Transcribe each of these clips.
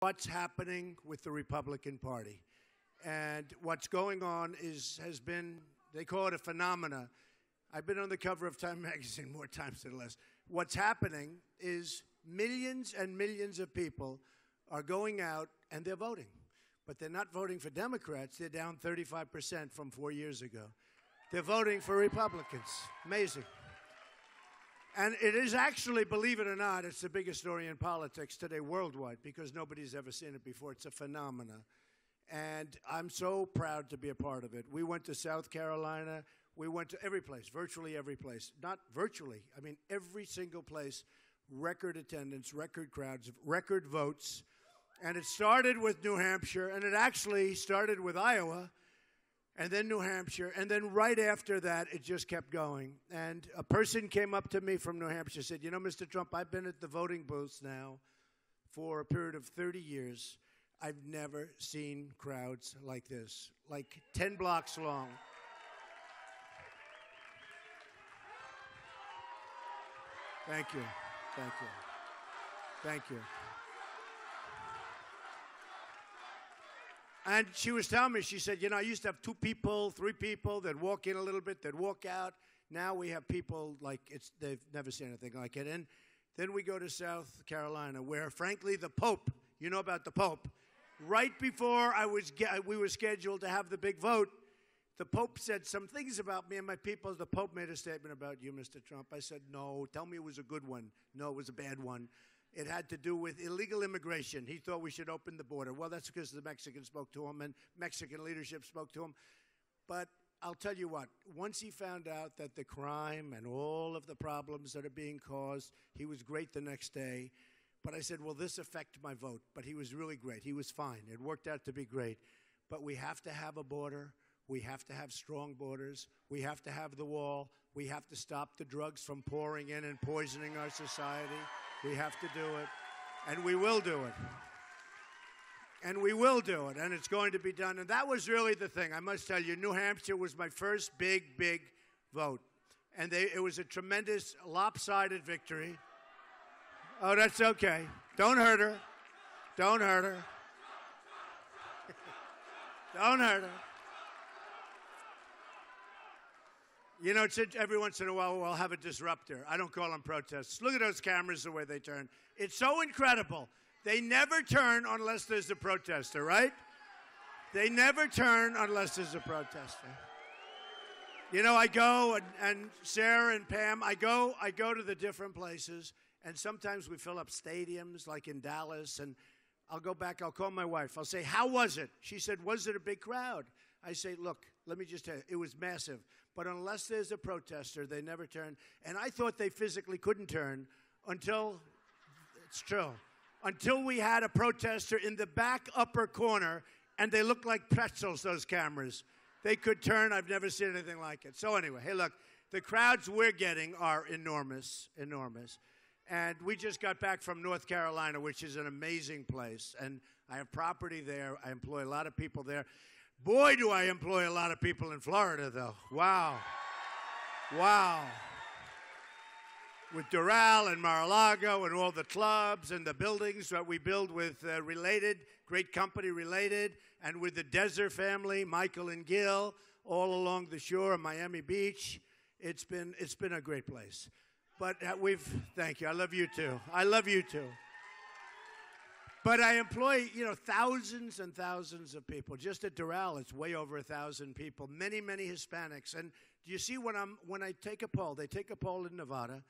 what's happening with the Republican Party. And what's going on has been, they call it a phenomena. I've been on the cover of Time magazine more times than less. What's happening is millions and millions of people are going out and they're voting. But they're not voting for Democrats. They're down 35% from 4 years ago. They're voting for Republicans. Amazing. And it is actually, believe it or not, it's the biggest story in politics today worldwide because nobody's ever seen it before. It's a phenomena. And I'm so proud to be a part of it. We went to South Carolina. We went to every place, virtually every place. Not virtually. I mean, every single place. Record attendance, record crowds, record votes. And it started with New Hampshire, and it actually started with Iowa, and then New Hampshire, and then right after that, it just kept going. And a person came up to me from New Hampshire and said, you know, Mr. Trump, I've been at the voting booths now for a period of 30 years. I've never seen crowds like this, like 10 blocks long. Thank you. Thank you. Thank you. And she was telling me, she said, you know, I used to have 2 people, 3 people that walk in a little bit, that walk out. Now we have people like they've never seen anything like it. And then we go to South Carolina, where, frankly, the Pope, you know about the Pope, right before we were scheduled to have the big vote, the Pope said some things about me and my people. The Pope made a statement about you, Mr. Trump. I said, no, tell me it was a good one. No, it was a bad one. It had to do with illegal immigration. He thought we should open the border. Well, that's because the Mexicans spoke to him and Mexican leadership spoke to him. But I'll tell you what, once he found out that the crime and all of the problems that are being caused, he was great the next day. But I said, will this affect my vote? But he was really great. He was fine. It worked out to be great. But we have to have a border. We have to have strong borders. We have to have the wall. We have to stop the drugs from pouring in and poisoning our society. We have to do it, and we will do it. And we will do it, and it's going to be done. And that was really the thing. I must tell you, New Hampshire was my first big vote. And it was a tremendous lopsided victory. Oh, that's okay. Don't hurt her. Don't hurt her. Don't hurt her. You know, every once in a while, we'll have a disruptor. I don't call them protests. Look at those cameras, the way they turn. It's so incredible. They never turn unless there's a protester, right? They never turn unless there's a protester. You know, I go, and Sarah and Pam, I go to the different places, and sometimes we fill up stadiums, like in Dallas, and I'll go back, I'll call my wife. I'll say, how was it? She said, was it a big crowd? I say, look, let me just tell you, it was massive. But unless there's a protester, they never turn. And I thought they physically couldn't turn until, it's true, until we had a protester in the back upper corner, and they looked like pretzels, those cameras. They could turn. I've never seen anything like it. So anyway, hey, look, the crowds we're getting are enormous, enormous. And we just got back from North Carolina, which is an amazing place. And I have property there. I employ a lot of people there. Boy, do I employ a lot of people in Florida, though. Wow. Wow. With Doral and Mar-a-Lago and all the clubs and the buildings that we build with Related, great company Related, and with the Desert family, Michael and Gil, all along the shore of Miami Beach. It's been a great place. But thank you. I love you, too. I love you, too. But I employ, you know, thousands and thousands of people. Just at Doral, it's way over 1,000 people. Many, many Hispanics. And do you see when I take a poll? They take a poll in Nevada,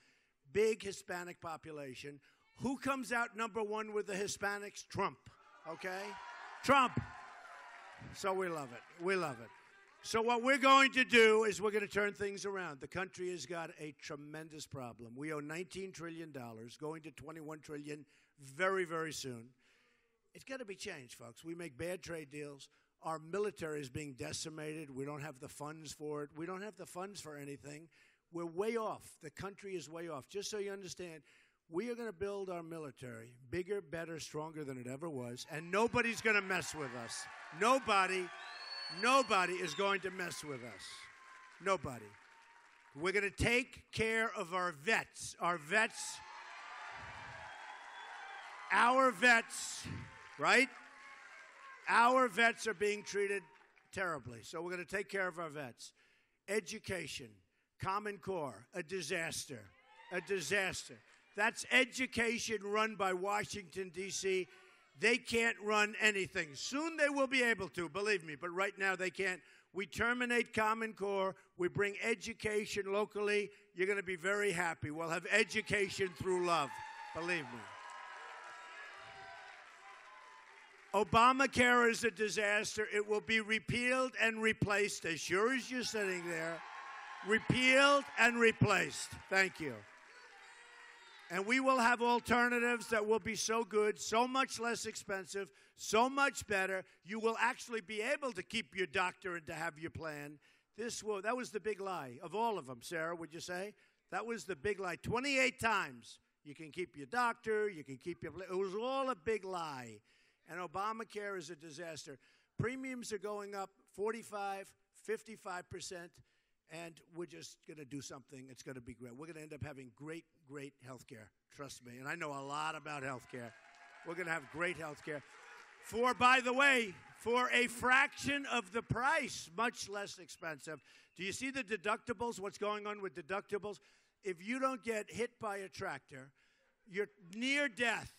big Hispanic population. Who comes out number 1 with the Hispanics? Trump. Okay, Trump. So we love it. We love it. So what we're going to do is we're going to turn things around. The country has got a tremendous problem. We owe $19 trillion, going to $21 trillion very, very soon. It's got to be changed, folks. We make bad trade deals. Our military is being decimated. We don't have the funds for it. We don't have the funds for anything. We're way off. The country is way off. Just so you understand, we are going to build our military bigger, better, stronger than it ever was, and nobody's going to mess with us. Nobody is going to mess with us. Nobody. We're going to take care of our vets. Our vets right? Our vets are being treated terribly, so we're going to take care of our vets. Education, Common Core, a disaster, a disaster. That's education run by Washington, D.C. They can't run anything. Soon they will be able to, believe me, but right now they can't. We terminate Common Core. We bring education locally. You're going to be very happy. We'll have education through love, believe me. Obamacare is a disaster. It will be repealed and replaced as sure as you're sitting there. Repealed and replaced. Thank you. And we will have alternatives that will be so good, so much less expensive, so much better. You will actually be able to keep your doctor and to have your plan. That was the big lie of all of them, Sarah, would you say? That was the big lie. 28 times. You can keep your doctor, you can keep your plan. It was all a big lie. And Obamacare is a disaster. Premiums are going up 45, 55%, and we're just going to do something. It's going to be great. We're going to end up having great, great health care. Trust me. And I know a lot about health care. We're going to have great health care. By the way, for a fraction of the price, much less expensive. Do you see the deductibles, what's going on with deductibles? If you don't get hit by a tractor, you're near death.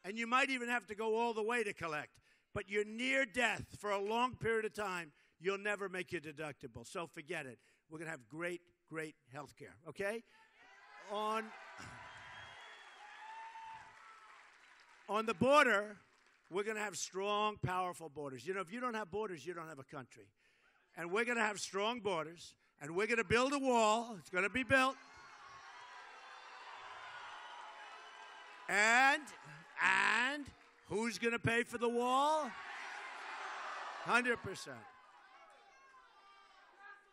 And you might even have to go all the way to collect. But you're near death for a long period of time. You'll never make your deductible. So forget it. We're going to have great, great health care. Okay? On the border, we're going to have strong, powerful borders. You know, if you don't have borders, you don't have a country. And we're going to have strong borders. And we're going to build a wall. It's going to be built. And who's going to pay for the wall? 100%.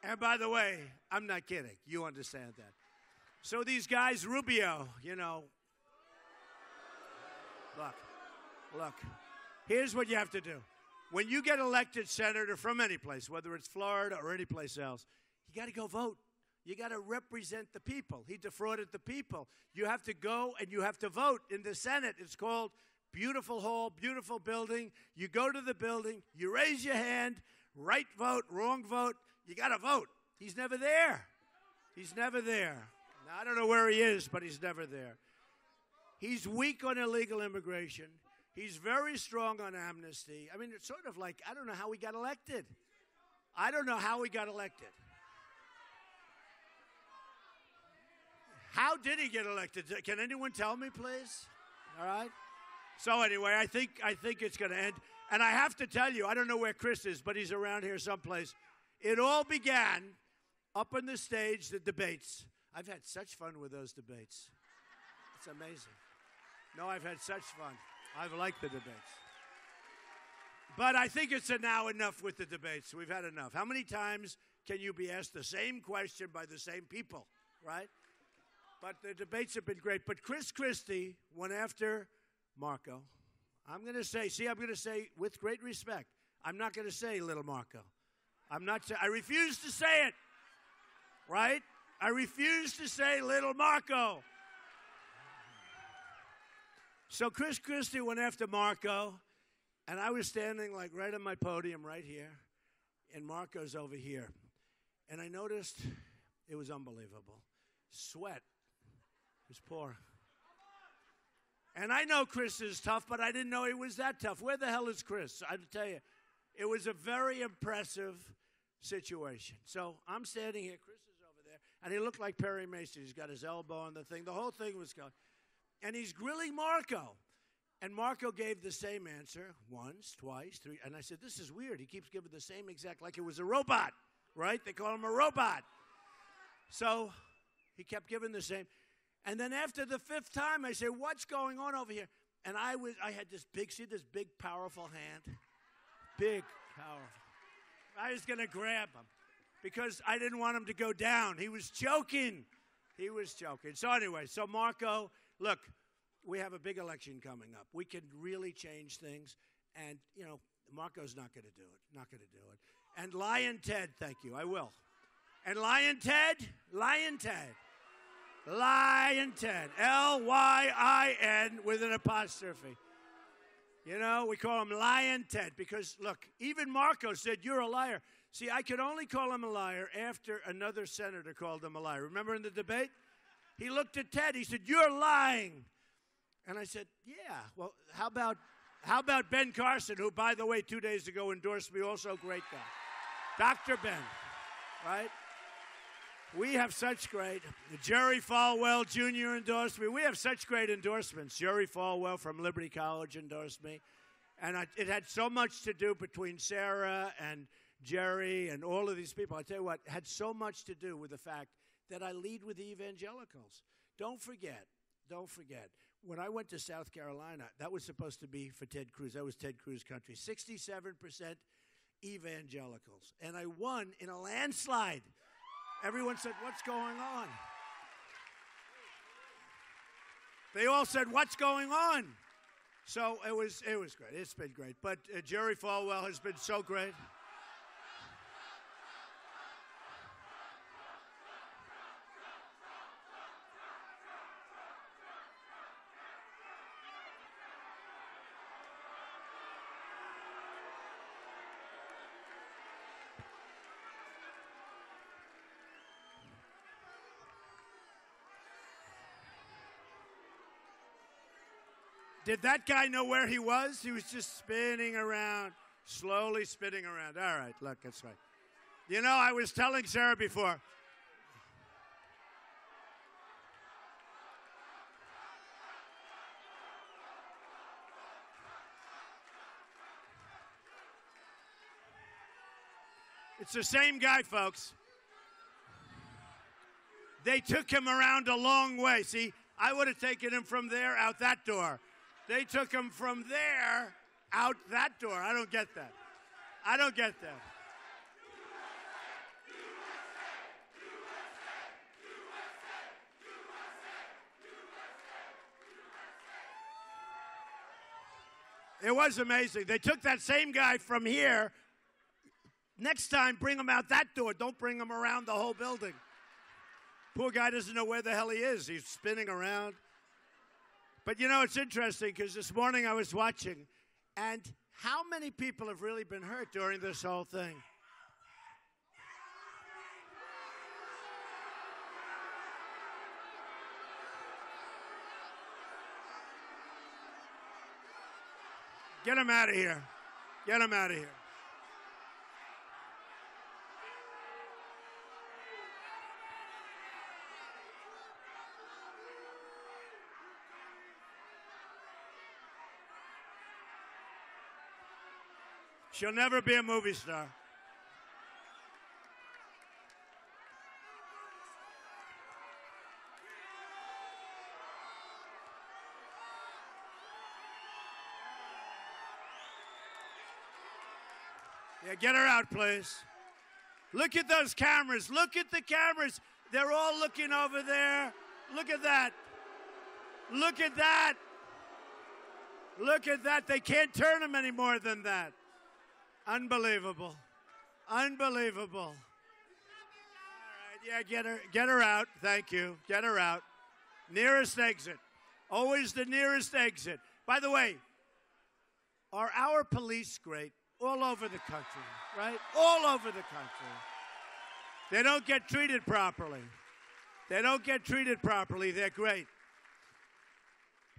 And by the way, I'm not kidding. You understand that. So these guys, Rubio, you know, look, here's what you have to do. When you get elected senator from any place, whether it's Florida or any place else, you got to go vote. You got to represent the people. He defrauded the people. You have to go and you have to vote in the Senate. It's called beautiful hall, beautiful building. You go to the building, you raise your hand, right vote, wrong vote. You got to vote. He's never there. He's never there. Now, I don't know where he is, but he's never there. He's weak on illegal immigration. He's very strong on amnesty. I mean, it's sort of like, I don't know how he got elected. I don't know how he got elected. How did he get elected? Can anyone tell me, please? All right. So anyway, I think it's going to end. And I have to tell you, I don't know where Chris is, but he's around here someplace. It all began up on the stage, the debates. I've had such fun with those debates. It's amazing. No, I've had such fun. I've liked the debates. But I think it's now enough with the debates. We've had enough. How many times can you be asked the same question by the same people, right? But the debates have been great. But Chris Christie went after Marco. I'm going to say with great respect, I'm not going to say little Marco. I refuse to say it, right? I refuse to say little Marco. So Chris Christie went after Marco, and I was standing like right on my podium right here, and Marco's over here. And I noticed it was unbelievable. Sweat. It was pouring. And I know Chris is tough, but I didn't know he was that tough. Where the hell is Chris? I'll tell you, it was a very impressive situation. So I'm standing here. Chris is over there, and he looked like Perry Mason. He's got his elbow on the thing. The whole thing was going. And he's grilling Marco. And Marco gave the same answer once, twice, three. And I said, this is weird. He keeps giving the same exact, like it was a robot, right? They call him a robot. So he kept giving the same. And then after the fifth time, I said, what's going on over here? And I had this big, powerful hand. Big, powerful. I was going to grab him because I didn't want him to go down. He was choking. So anyway, Marco, look, we have a big election coming up. We can really change things. And, you know, Marco's not going to do it. And Lion Ted, thank you, I will. And Lion Ted, Lyin, with an apostrophe. You know, we call him Lion Ted because, look, even Marco said, you're a liar. See, I could only call him a liar after another senator called him a liar. Remember in the debate? He looked at Ted. He said, you're lying. And I said, yeah, well, how about Ben Carson, who, by the way, 2 days ago endorsed me, also great guy. Dr. Ben, right? We have such great, Jerry Falwell Jr. endorsed me. We have such great endorsements. Jerry Falwell from Liberty College endorsed me. And it had so much to do between Sarah and Jerry and all of these people. I tell you what, it had so much to do with the fact that I lead with the evangelicals. Don't forget, when I went to South Carolina, that was supposed to be for Ted Cruz. That was Ted Cruz country. 67% evangelicals. And I won in a landslide. Everyone said, what's going on? They all said, what's going on? So it was great. It's been great. But Jerry Falwell has been so great. Did that guy know where he was? He was just spinning around, slowly spinning around. All right, look, that's right. You know, I was telling Sarah before. It's the same guy, folks. They took him around a long way. See, I would have taken him from there out that door. They took him from there out that door. I don't get that. I don't get that. It was amazing. They took that same guy from here. Next time, bring him out that door. Don't bring him around the whole building. Poor guy doesn't know where the hell he is. He's spinning around. But, you know, it's interesting because this morning I was watching, and how many people have really been hurt during this whole thing? Get him out of here. Get him out of here. She'll never be a movie star. Yeah, get her out, please. Look at those cameras. Look at the cameras. They're all looking over there. Look at that. Look at that. Look at that. They can't turn them any more than that. Unbelievable. Unbelievable. All right, yeah, get her out. Thank you. Get her out. Nearest exit. Always the nearest exit. By the way, are our police great? All over the country, right? All over the country. They don't get treated properly. They don't get treated properly. They're great.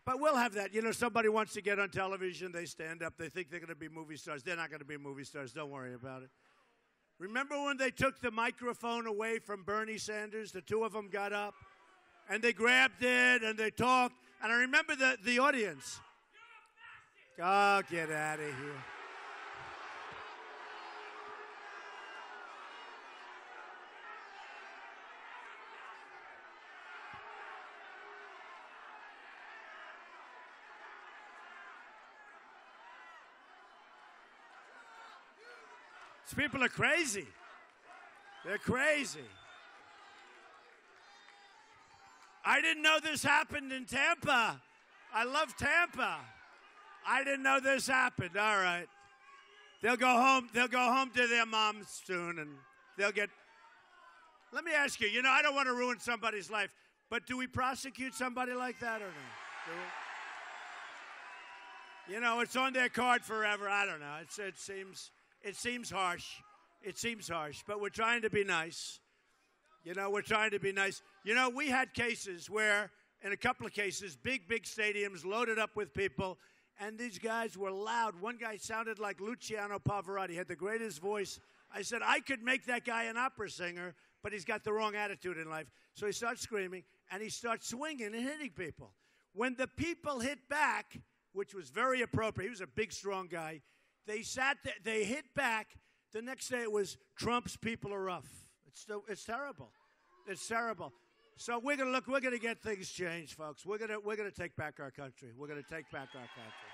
But we'll have that. You know, somebody wants to get on television. They stand up. They think they're going to be movie stars. They're not going to be movie stars. Don't worry about it. Remember when they took the microphone away from Bernie Sanders? The two of them got up, and they grabbed it, and they talked. And I remember the audience. Oh, get out of here. These people are crazy. They're crazy. I didn't know this happened in Tampa. I love Tampa. I didn't know this happened. All right. They'll go home. They'll go home to their moms soon, and they'll get. Let me ask you. You know, I don't want to ruin somebody's life, but do we prosecute somebody like that or not? You know, it's on their card forever. I don't know. It seems harsh. It seems harsh, but we're trying to be nice. You know, we're trying to be nice. You know, we had cases where, in a couple of cases, big stadiums loaded up with people, and these guys were loud. One guy sounded like Luciano Pavarotti. He had the greatest voice. I said, I could make that guy an opera singer, but he's got the wrong attitude in life. So he starts screaming, and he starts swinging and hitting people. When the people hit back, which was very appropriate, he was a big, strong guy, they sat there, they hit back. The next day it was, Trump's people are rough. It's terrible. It's terrible. So we're going to get things changed, folks. We're going to take back our country. We're going to take back our country.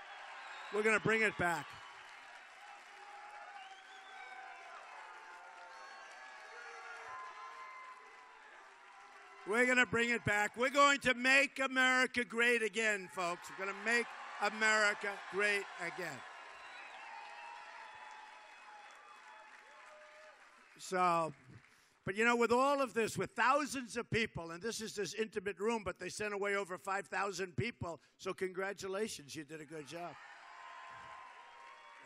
We're going to bring it back. We're going to bring it back. We're going to make America great again, folks. We're going to make America great again. So, but you know, with all of this, with thousands of people, and this is this intimate room, but they sent away over 5,000 people, so congratulations, you did a good job.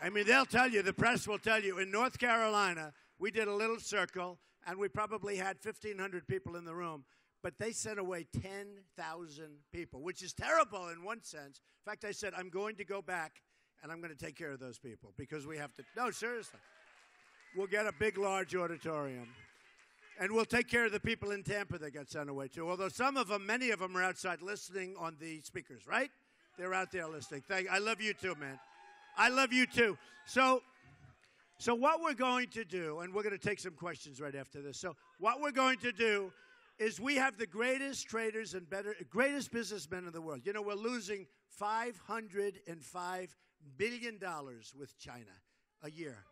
I mean, they'll tell you, the press will tell you, in North Carolina, we did a little circle, and we probably had 1,500 people in the room, but they sent away 10,000 people, which is terrible in one sense. In fact, I said, I'm going to go back, and I'm going to take care of those people, because we have to, no, seriously. We'll get a big, large auditorium. And we'll take care of the people in Tampa that got sent away, too. Although some of them, many of them are outside listening on the speakers, right? They're out there listening. I love you, too, man. I love you, too. So what we're going to do, and we're going to take some questions right after this. So what we're going to do is we have the greatest traders and greatest businessmen in the world. You know, we're losing $505 billion with China a year,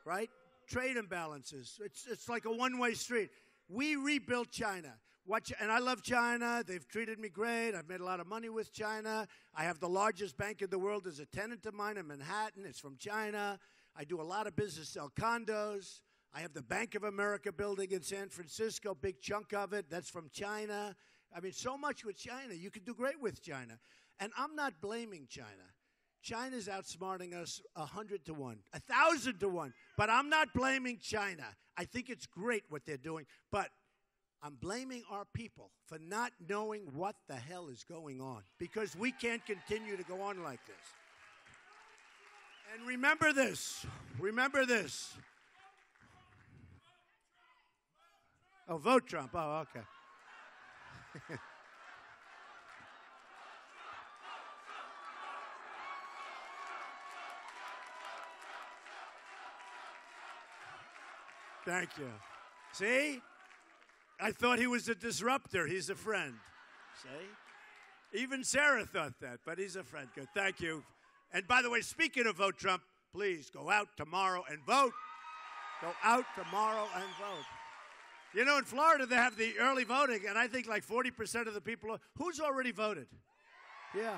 right? Trade imbalances. It's like a one-way street. We rebuilt China. And I love China. They've treated me great. I've made a lot of money with China. I have the largest bank in the world as a tenant of mine in Manhattan. It's from China. I do a lot of business, sell condos. I have the Bank of America building in San Francisco, big chunk of it. That's from China. I mean, so much with China. You can do great with China. And I'm not blaming China. China's outsmarting us 100 to 1, 1,000 to 1. But I'm not blaming China. I think it's great what they're doing. But I'm blaming our people for not knowing what the hell is going on. Because we can't continue to go on like this. And remember this. Remember this. Oh, vote Trump. Oh, okay. Thank you. See? I thought he was a disruptor. He's a friend. See? Even Sarah thought that, but he's a friend. Good. Thank you. And by the way, speaking of vote Trump, please go out tomorrow and vote. Go out tomorrow and vote. You know, in Florida, they have the early voting, and I think like 40% of the people, who's already voted? Yeah.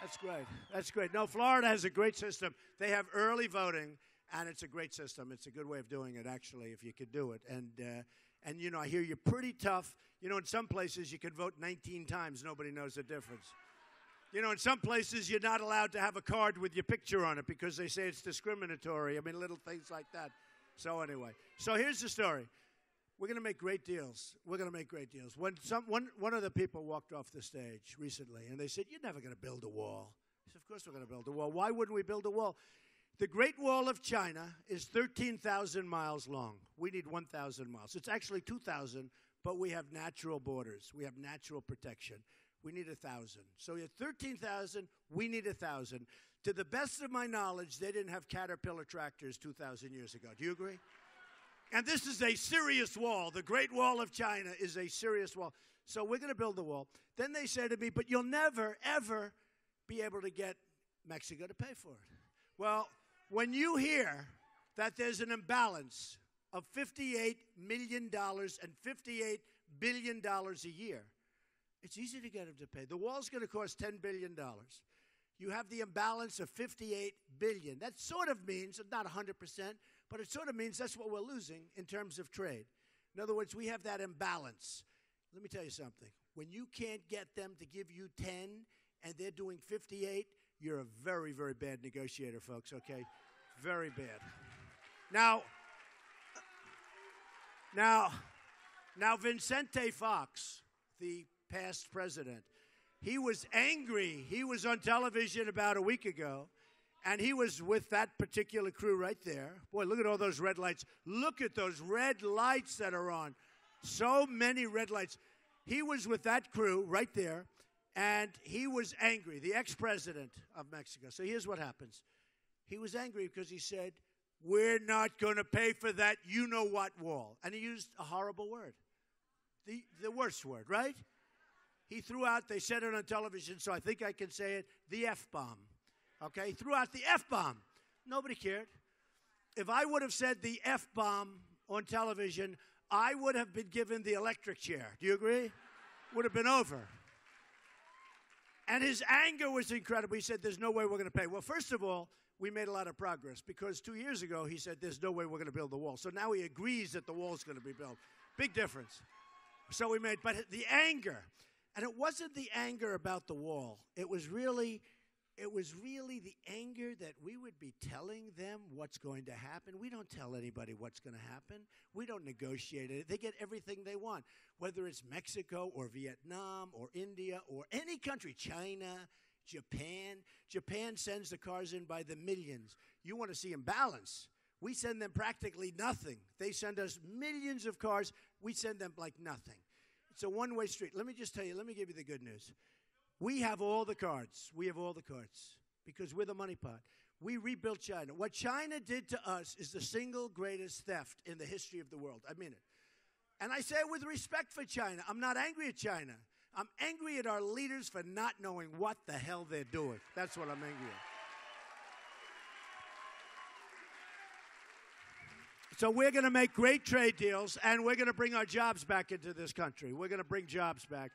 That's great. That's great. No, Florida has a great system. They have early voting. And it's a great system. It's a good way of doing it, actually, if you could do it. And you know, I hear you're pretty tough. You know, in some places you can vote 19 times. Nobody knows the difference. You know, in some places you're not allowed to have a card with your picture on it because they say it's discriminatory. I mean, little things like that. So anyway, so here's the story. We're going to make great deals. We're going to make great deals. When one of the people walked off the stage recently, and they said, "You're never going to build a wall." I said, "Of course we're going to build a wall. Why wouldn't we build a wall?" The Great Wall of China is 13,000 miles long. We need 1,000 miles. It's actually 2,000, but we have natural borders. We have natural protection. We need 1,000. So we have 13,000. We need 1,000. To the best of my knowledge, they didn't have Caterpillar tractors 2,000 years ago. Do you agree? And this is a serious wall. The Great Wall of China is a serious wall. So we're going to build the wall. Then they say to me, but you'll never, ever be able to get Mexico to pay for it. Well, when you hear that there's an imbalance of $58 million and $58 billion a year, it's easy to get them to pay. The wall's going to cost $10 billion. You have the imbalance of $58 billion. That sort of means, not 100%, but it sort of means that's what we're losing in terms of trade. In other words, we have that imbalance. Let me tell you something. When you can't get them to give you 10 and they're doing 58, you're a very, very bad negotiator, folks, okay? Very bad. Now, Vicente Fox, the past president, he was angry. He was on television about a week ago, and he was with that particular crew right there. Boy, look at all those red lights. Look at those red lights that are on. So many red lights. He was with that crew right there, and he was angry, the ex-president of Mexico. So here's what happens. He was angry because he said, we're not going to pay for that you-know-what wall. And he used a horrible word, the worst word, right? He threw out, they said it on television, so I think I can say it, the F-bomb. Okay? He threw out the F-bomb. Nobody cared. If I would have said the F-bomb on television, I would have been given the electric chair. Do you agree? Would have been over. And his anger was incredible. He said, there's no way we're going to pay. Well, first of all, we made a lot of progress because 2 years ago he said, there's no way we're going to build the wall. So now he agrees that the wall's going to be built. Big difference. So we made, but the anger, and it wasn't the anger about the wall. It was really the anger that we would be telling them what's going to happen. We don't tell anybody what's going to happen. We don't negotiate it. They get everything they want, whether it's Mexico or Vietnam or India or any country, China, Japan. Japan sends the cars in by the millions. You want to see imbalance. We send them practically nothing. They send us millions of cars. We send them like nothing. It's a one-way street. Let me just tell you, let me give you the good news. We have all the cards. We have all the cards because we're the money pot. We rebuilt China. What China did to us is the single greatest theft in the history of the world. I mean it. And I say it with respect for China. I'm not angry at China. I'm angry at our leaders for not knowing what the hell they're doing. That's what I'm angry at. So we're going to make great trade deals, and we're going to bring our jobs back into this country. We're going to bring jobs back.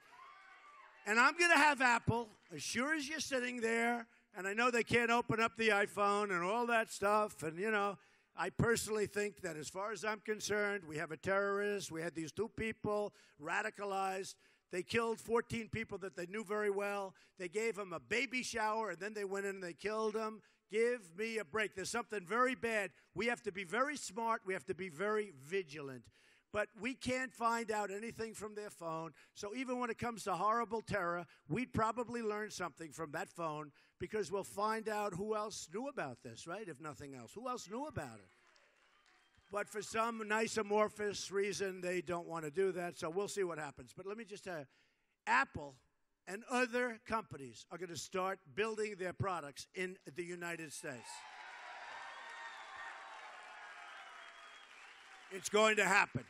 And I'm going to have Apple, as sure as you're sitting there, and I know they can't open up the iPhone and all that stuff, and, you know, I personally think that as far as I'm concerned, we have a terrorist. We had these two people radicalized. They killed 14 people that they knew very well. They gave them a baby shower, and then they went in and they killed them. Give me a break. There's something very bad. We have to be very smart. We have to be very vigilant. But we can't find out anything from their phone. So even when it comes to horrible terror, we'd probably learn something from that phone because we'll find out who else knew about this, right? If nothing else. Who else knew about it? But for some nice amorphous reason, they don't want to do that. So we'll see what happens. But let me just tell you, Apple and other companies are going to start building their products in the United States. It's going to happen.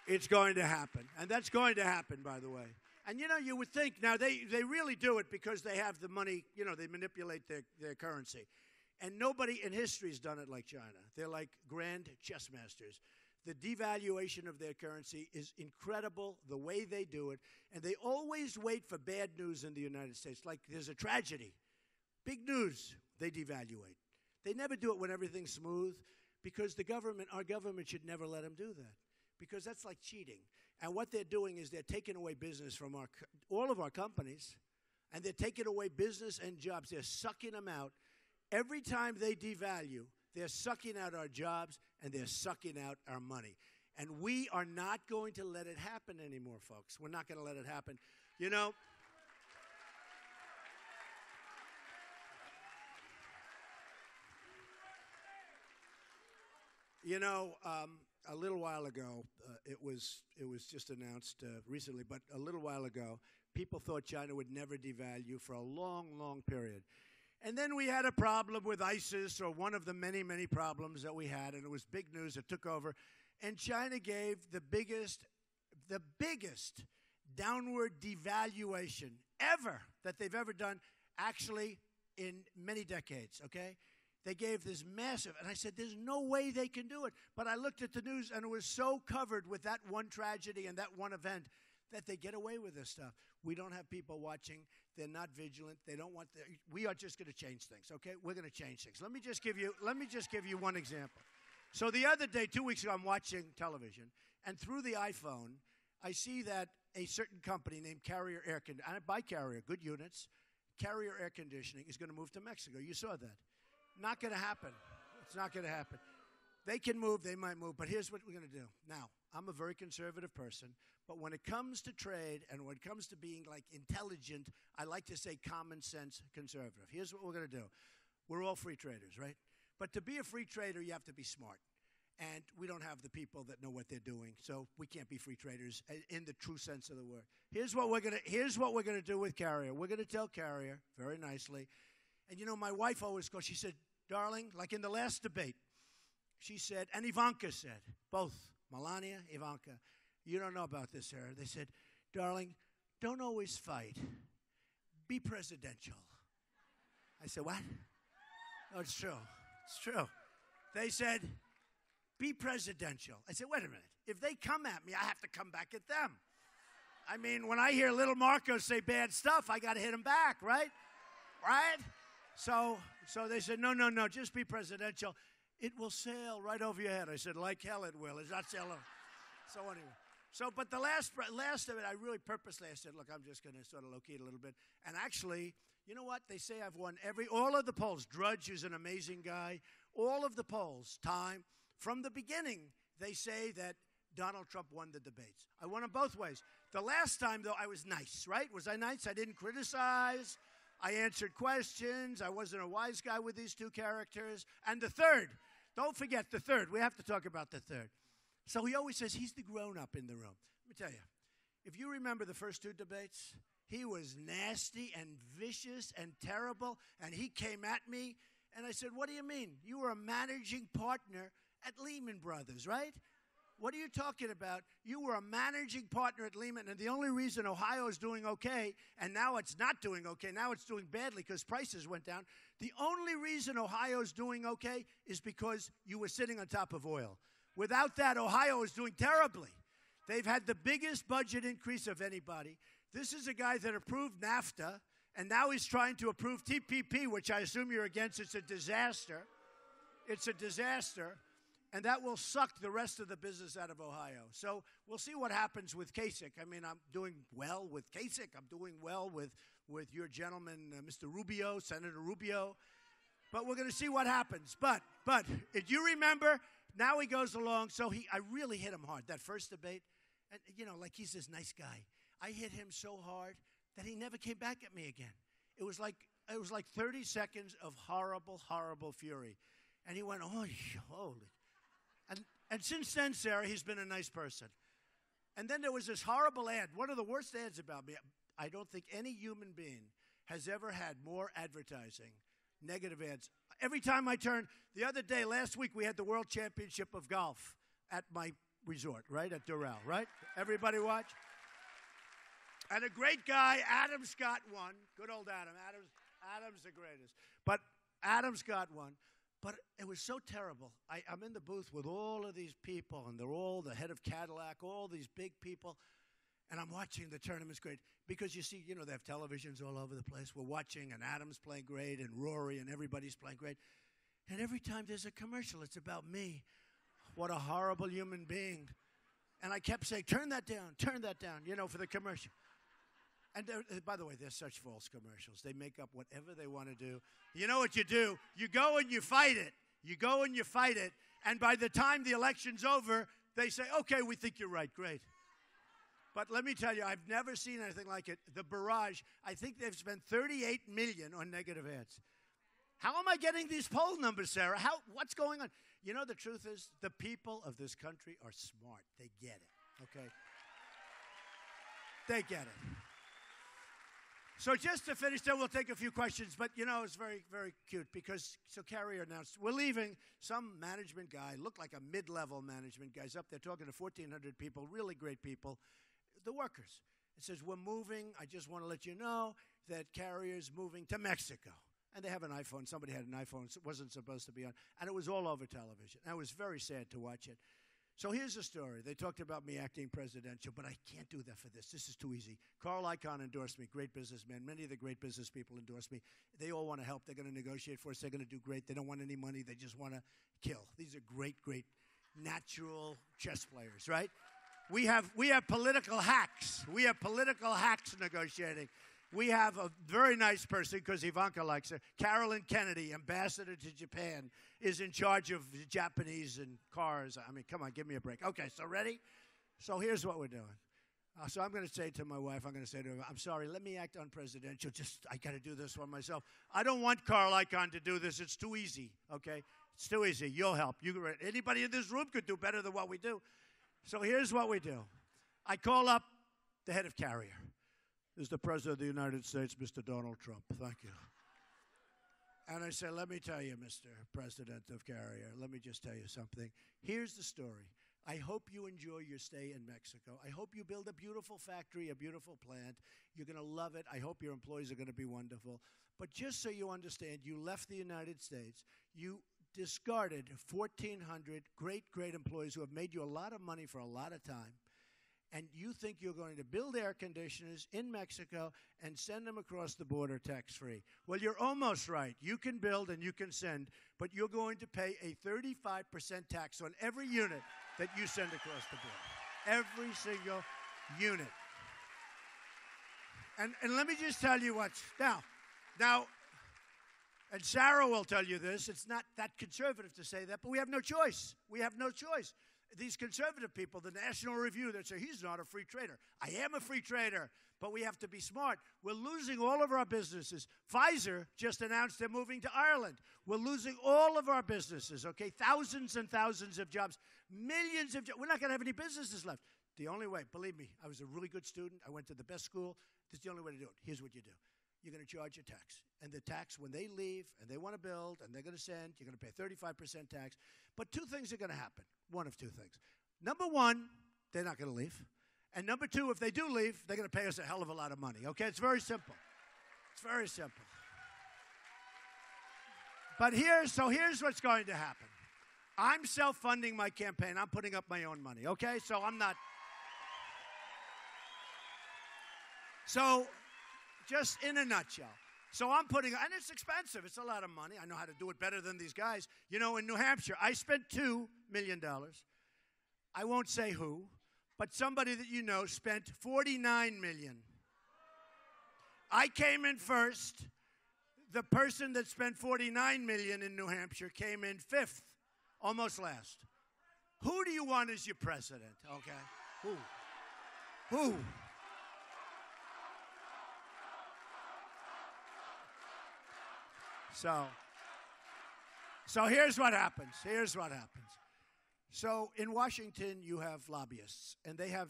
It's going to happen. And that's going to happen, by the way. And, you know, you would think, now, they really do it because they have the money, you know, they manipulate their currency. And nobody in history has done it like China. They're like grand chess masters. The devaluation of their currency is incredible, the way they do it. And they always wait for bad news in the United States. Like there's a tragedy. Big news, they devaluate. They never do it when everything's smooth because our government should never let them do that because that's like cheating. And what they're doing is they're taking away business from all of our companies, and they're taking away business and jobs. They're sucking them out. Every time they devalue, they're sucking out our jobs, and they're sucking out our money. And we are not going to let it happen anymore, folks. We're not going to let it happen. You know, a little while ago, it was just announced recently, but a little while ago, people thought China would never devalue for a long, long period. And then we had a problem with ISIS, or one of the many, many problems that we had, and it was big news. It took over. And China gave the biggest downward devaluation ever that they've ever done, actually, in many decades, okay? They gave this massive, and I said, there's no way they can do it. But I looked at the news, and it was so covered with that one tragedy and that one event that they get away with this stuff. We don't have people watching. They're not vigilant. They don't want. We are just going to change things. Okay, we're going to change things. Let me just give you one example. So the other day, 2 weeks ago, I'm watching television, and through the iPhone, I see that a certain company named Carrier Air Conditioning, I buy Carrier, good units. Carrier Air Conditioning is going to move to Mexico. You saw that. Not going to happen. It's not going to happen. They can move, they might move, but here's what we're going to do. Now, I'm a very conservative person, but when it comes to trade and when it comes to being like intelligent, I like to say common sense conservative. Here's what we're going to do. We're all free traders, right? But to be a free trader, you have to be smart. And we don't have the people that know what they're doing, so we can't be free traders in the true sense of the word. Here's what we're gonna do with Carrier. We're gonna tell Carrier very nicely. And you know, my wife always goes, she said, darling, like in the last debate, she said, and Ivanka said, both Melania, Ivanka, you don't know about this, Sarah. They said, darling, don't always fight. Be presidential. I said, what? Oh, it's true. It's true. They said, be presidential. I said, wait a minute. If they come at me, I have to come back at them. I mean, when I hear little Marco say bad stuff, I got to hit him back, right? Right? So they said, no, just be presidential. It will sail right over your head. I said, like hell it will. It's not sailing. So anyway. But the last of it, I really purposely, I said, look, I'm just going to sort of locate a little bit. And actually, you know what? They say I've won all of the polls. Drudge is an amazing guy. All of the polls, Time. From the beginning, they say that Donald Trump won the debates. I won them both ways. The last time, though, I was nice, right? Was I nice? I didn't criticize. I answered questions. I wasn't a wise guy with these two characters. And the third, don't forget the third. We have to talk about the third. So he always says he's the grown-up in the room. Let me tell you, if you remember the first two debates, he was nasty and vicious and terrible, and he came at me, and I said, what do you mean? You were a managing partner at Lehman Brothers, right? What are you talking about? You were a managing partner at Lehman, and the only reason Ohio is doing okay, and now it's not doing okay, now it's doing badly because prices went down, the only reason Ohio is doing okay is because you were sitting on top of oil. Without that, Ohio is doing terribly. They've had the biggest budget increase of anybody. This is a guy that approved NAFTA, and now he's trying to approve TPP, which I assume you're against. It's a disaster. It's a disaster. And that will suck the rest of the business out of Ohio. So we'll see what happens with Kasich. I mean, I'm doing well with Kasich. I'm doing well with your gentleman, Mr. Rubio, Senator Rubio. But we're going to see what happens. But if you remember, now he goes along. So I really hit him hard. That first debate, and you know, like he's this nice guy. I hit him so hard that he never came back at me again. It was like 30 seconds of horrible, horrible fury. And he went, oh, holy. And since then, Sarah, he's been a nice person. And then there was this horrible ad, one of the worst ads about me. I don't think any human being has ever had more advertising, negative ads. Every time I turn, the other day, last week, we had the World Championship of Golf at my resort, right, at Doral, right? Everybody watch? And a great guy, Adam Scott, won. Good old Adam. Adam's the greatest. But Adam Scott won. But it was so terrible. I'm in the booth with all of these people, and they're all the head of Cadillac, all these big people, and I'm watching the tournament's great. Because you see, you know, they have televisions all over the place. We're watching, and Adam's playing great, and Rory, and everybody's playing great. And every time there's a commercial, it's about me. What a horrible human being. And I kept saying, turn that down, you know, for the commercial. And by the way, they're such false commercials. They make up whatever they want to do. You know what you do? You go and you fight it. You go and you fight it. And by the time the election's over, they say, okay, we think you're right. Great. But let me tell you, I've never seen anything like it. The barrage, I think they've spent $38 million on negative ads. How am I getting these poll numbers, Sarah? What's going on? You know, the truth is, the people of this country are smart. They get it, okay? They get it. So just to finish, then we'll take a few questions. But, you know, it's very, very cute because, so Carrier announced, we're leaving. Some management guy, looked like a mid-level management guy's up there talking to 1,400 people, really great people, the workers. It says, we're moving. I just want to let you know that Carrier's moving to Mexico. And they have an iPhone. Somebody had an iPhone. It wasn't supposed to be on. And it was all over television. And it was very sad to watch it. So here's the story. They talked about me acting presidential, but I can't do that for this. This is too easy. Carl Icahn endorsed me, great businessman. Many of the great business people endorsed me. They all want to help. They're going to negotiate for us. They're going to do great. They don't want any money. They just want to kill. These are great, great natural chess players, right? We have political hacks. We have political hacks negotiating. We have a very nice person, because Ivanka likes her. Carolyn Kennedy, ambassador to Japan, is in charge of Japanese and cars. I mean, come on, give me a break. Okay, so ready? So here's what we're doing. So I'm going to say to my wife, I'm going to say to her, I'm sorry, let me act unpresidential. I got to do this one myself. I don't want Carl Icahn to do this. It's too easy, okay? It's too easy. You'll help. Anybody in this room could do better than what we do. So here's what we do. I call up the head of Carrier. This is the President of the United States, Mr. Donald Trump. Thank you. And I say, let me tell you, Mr. President of Carrier, let me just tell you something. Here's the story. I hope you enjoy your stay in Mexico. I hope you build a beautiful factory, a beautiful plant. You're going to love it. I hope your employees are going to be wonderful. But just so you understand, you left the United States. You discarded 1,400 great, great employees who have made you a lot of money for a lot of time. And you think you're going to build air conditioners in Mexico and send them across the border tax-free. Well, you're almost right. You can build and you can send, but you're going to pay a 35% tax on every unit that you send across the border. Every single unit. And let me just tell you what's... Now, and Sarah will tell you this, it's not that conservative to say that, but we have no choice. We have no choice. These conservative people, the National Review, that say, he's not a free trader. I am a free trader, but we have to be smart. We're losing all of our businesses. Pfizer just announced they're moving to Ireland. We're losing all of our businesses, okay? Thousands and thousands of jobs, millions of jobs. We're not going to have any businesses left. The only way, believe me, I was a really good student. I went to the best school. This is the only way to do it. Here's what you do. You're going to charge a tax. And the tax, when they leave and they want to build and they're going to send, you're going to pay 35% tax. But two things are going to happen. One of two things. Number one, they're not going to leave. And number two, if they do leave, they're going to pay us a hell of a lot of money. Okay? It's very simple. It's very simple. But here's what's going to happen. I'm self-funding my campaign. I'm putting up my own money. Okay? So I'm not. So just in a nutshell. So I'm putting, and it's expensive. It's a lot of money. I know how to do it better than these guys. You know, in New Hampshire, I spent $2 million. I won't say who, but somebody that you know spent $49 million. I came in first. The person that spent $49 million in New Hampshire came in fifth, almost last. Who do you want as your president? Okay. Who? So here's what happens. So in Washington, you have lobbyists, and they have,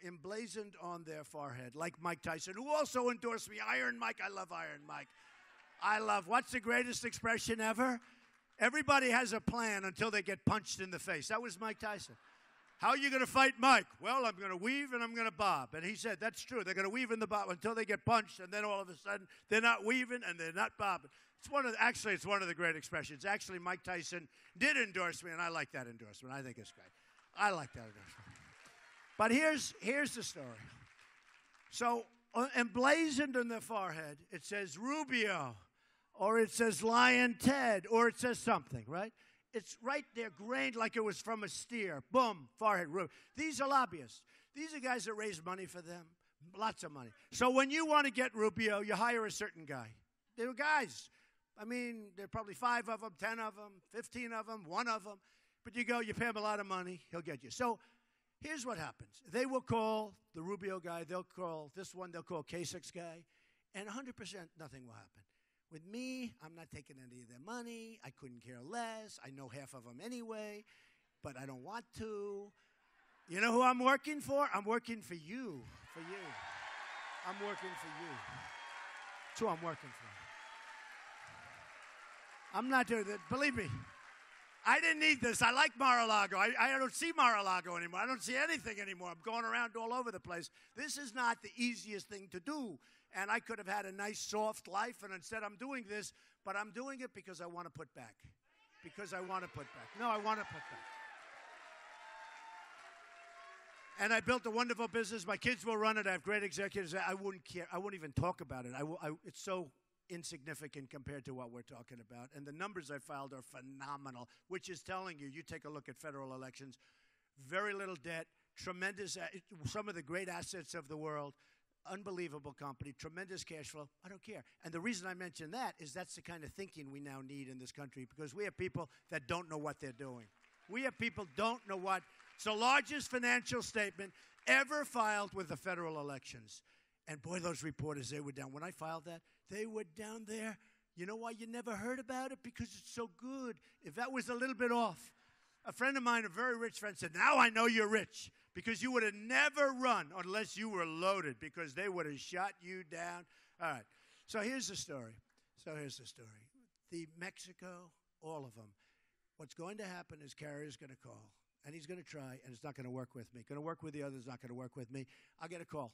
emblazoned on their forehead, like Mike Tyson, who also endorsed me, Iron Mike. I love Iron Mike. What's the greatest expression ever? Everybody has a plan until they get punched in the face. That was Mike Tyson. How are you going to fight Mike? Well, I'm going to weave and I'm going to bob. And he said, that's true. They're going to weave and the bob until they get punched, and then all of a sudden, they're not weaving and they're not bobbing. It's one of the great expressions. Actually, Mike Tyson did endorse me, and I like that endorsement. I think it's great. I like that endorsement. But here's the story. So, emblazoned on their forehead, it says Rubio, or it says Lion Ted, or it says something, right? It's right there, grained like it was from a steer. Boom, forehead, Rubio. These are lobbyists. These are guys that raise money for them, lots of money. So when you want to get Rubio, you hire a certain guy. They're guys. I mean, there are probably 5 of them, 10 of them, 15 of them, 1 of them. But you go, you pay him a lot of money, he'll get you. So here's what happens. They will call the Rubio guy, they'll call this one, they'll call Kasich guy, and 100% nothing will happen. With me, I'm not taking any of their money. I couldn't care less. I know half of them anyway, but I don't want to. You know who I'm working for? I'm working for you. I'm working for you. That's who I'm working for. I'm not doing that. Believe me, I didn't need this. I like Mar-a-Lago. I don't see Mar-a-Lago anymore. I don't see anything anymore. I'm going around all over the place. This is not the easiest thing to do. And I could have had a nice, soft life, and instead I'm doing this, but I'm doing it because I want to put back. No, I want to put back. And I built a wonderful business. My kids will run it. I have great executives. I wouldn't care. I won't even talk about it. It's so insignificant compared to what we're talking about. And the numbers I filed are phenomenal, which is telling you take a look at federal elections, very little debt, tremendous, some of the great assets of the world, unbelievable company, tremendous cash flow. I don't care. And the reason I mention that is that's the kind of thinking we now need in this country because we have people that don't know what they're doing. We have people don't know what. It's the largest financial statement ever filed with the federal elections. And boy, those reporters, they were down. When I filed that, they were down there. You know why you never heard about it? Because it's so good. If that was a little bit off. A friend of mine, a very rich friend, said, now I know you're rich because you would have never run unless you were loaded because they would have shot you down. All right. So here's the story. The Mexico, all of them. What's going to happen is Carrier's going to call, and he's going to try, and it's not going to work with me. Going to work with the others, not going to work with me. I'll get a call.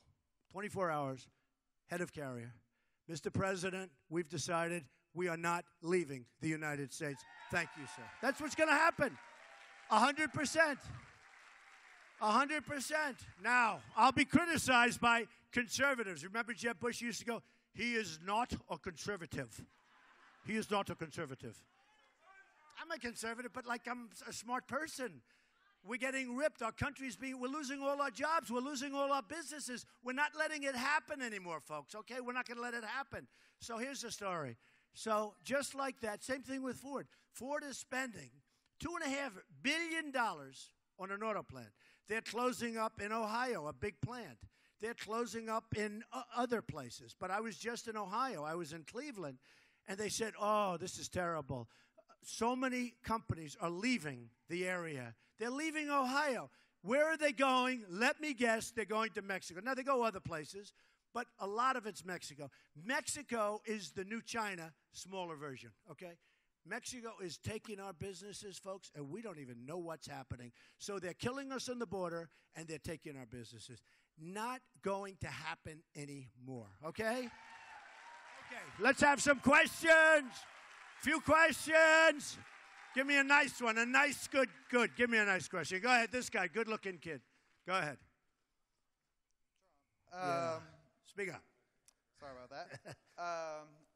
24 hours, head of Carrier. Mr. President, we've decided we are not leaving the United States. Thank you, sir. That's what's going to happen. 100%. 100%. Now, I'll be criticized by conservatives. Remember Jeb Bush used to go, he is not a conservative. He is not a conservative. I'm a conservative, but like I'm a smart person. We're getting ripped. Our country's we're losing all our jobs. We're losing all our businesses. We're not letting it happen anymore, folks, okay? We're not going to let it happen. So here's the story. So just like that, same thing with Ford. Ford is spending $2.5 billion on an auto plant. They're closing up in Ohio, a big plant. They're closing up in other places. But I was just in Ohio. I was in Cleveland. And they said, oh, this is terrible. So many companies are leaving the area. They're leaving Ohio. Where are they going? Let me guess, they're going to Mexico. Now, they go other places, but a lot of it's Mexico. Mexico is the new China, smaller version, okay? Mexico is taking our businesses, folks, and we don't even know what's happening. So they're killing us on the border, and they're taking our businesses. Not going to happen anymore, okay? Okay, let's have some questions. Few questions. Give me a nice one. A nice, good. Give me a nice question. Go ahead. This guy, good-looking kid. Go ahead. Speak up. Sorry about that.